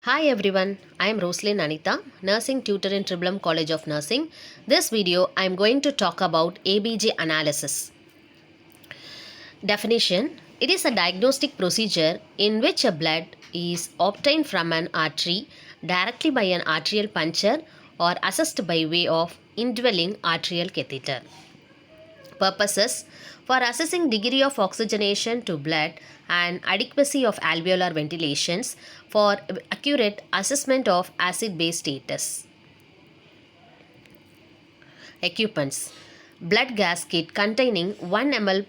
Hi everyone, I am Roslyn Anita, nursing tutor in Tribulum College of Nursing. This video I am going to talk about ABG analysis. Definition: it is a diagnostic procedure in which a blood is obtained from an artery directly by an arterial puncture or assessed by way of indwelling arterial catheter. Purposes: for assessing degree of oxygenation to blood and adequacy of alveolar ventilations, for accurate assessment of acid-base status. Equipments: blood gas kit containing 1 ml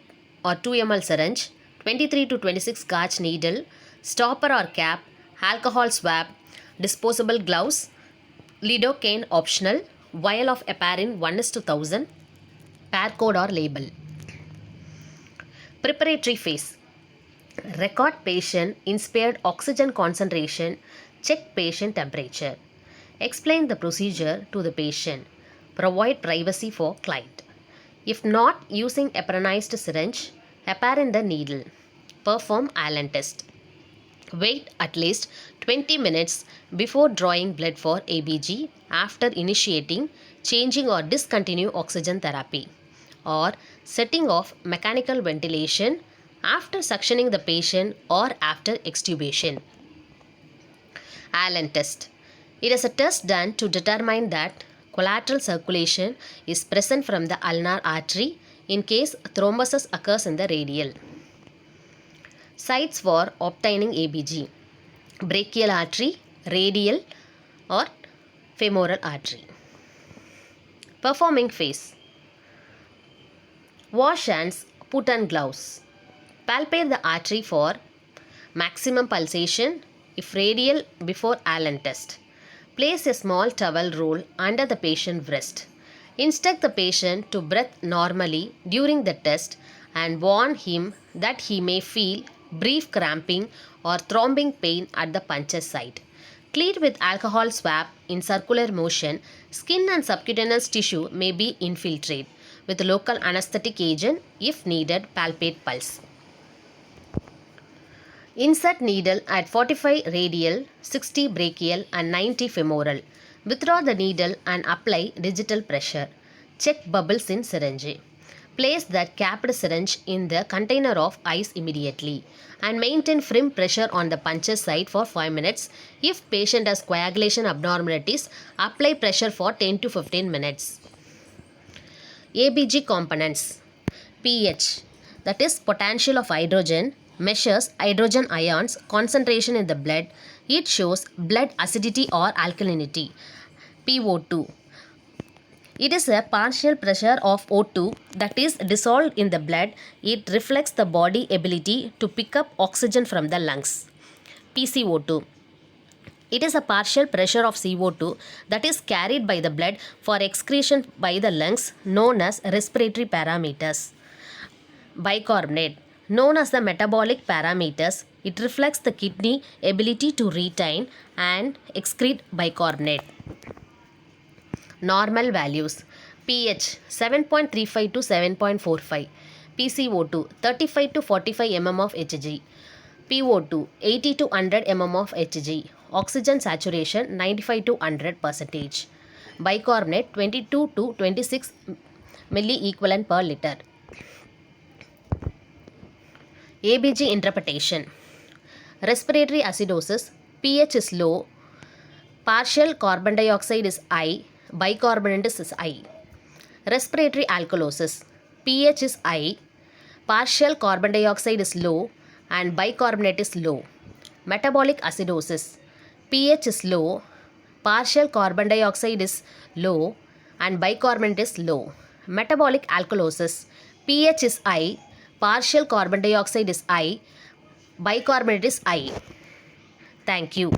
or 2 ml syringe, 23 to 26 gauge needle, stopper or cap, alcohol swab, disposable gloves, lidocaine optional, vial of heparin 1:1000, barcode or label. Preparatory phase: record patient inspired oxygen concentration, check patient temperature. Explain the procedure to the patient. Provide privacy for client. If not using heparinized syringe, heparin the needle. Perform Allen test. Wait at least 20 minutes before drawing blood for ABG after initiating, changing or discontinue oxygen therapy, or setting off mechanical ventilation after suctioning the patient or after extubation. Allen test. It is a test done to determine that collateral circulation is present from the ulnar artery in case thrombosis occurs in the radial. Sites for obtaining ABG: brachial artery, radial or femoral artery. Performing phase: wash hands, put on gloves. Palpate the artery for maximum pulsation if radial before Allen test. Place a small towel roll under the patient's wrist. Instruct the patient to breathe normally during the test and warn him that he may feel brief cramping or throbbing pain at the puncture site. Clean with alcohol swab in circular motion. Skin and subcutaneous tissue may be infiltrated with local anesthetic agent. If needed, palpate pulse. Insert needle at 45 radial, 60 brachial and 90 femoral. Withdraw the needle and apply digital pressure. Check bubbles in syringe. Place the capped syringe in the container of ice immediately and maintain firm pressure on the puncture site for 5 minutes. If patient has coagulation abnormalities, apply pressure for 10 to 15 minutes. ABG components: pH, that is potential of hydrogen, measures hydrogen ions concentration in the blood. It shows blood acidity or alkalinity. PO2, it is a partial pressure of O2 that is dissolved in the blood. It reflects the body ability to pick up oxygen from the lungs. PCO2, it is a partial pressure of CO2 that is carried by the blood for excretion by the lungs, known as respiratory parameters. Bicarbonate, known as the metabolic parameters, it reflects the kidney ability to retain and excrete bicarbonate. Normal values: pH 7.35 to 7.45, PCO2 35 to 45 mm of Hg, PO2 80 to 100 mm of Hg, oxygen saturation 95 to 100%, bicarbonate 22 to 26 milliequivalent per liter. ABG interpretation: respiratory acidosis, pH is low, partial carbon dioxide is high, bicarbonate is high. Respiratory alkalosis, pH is high, partial carbon dioxide is low and bicarbonate is low. Metabolic acidosis, pH is low, partial carbon dioxide is low and bicarbonate is low. Metabolic alkalosis, pH is high, partial carbon dioxide is high, bicarbonate is high. Thank you.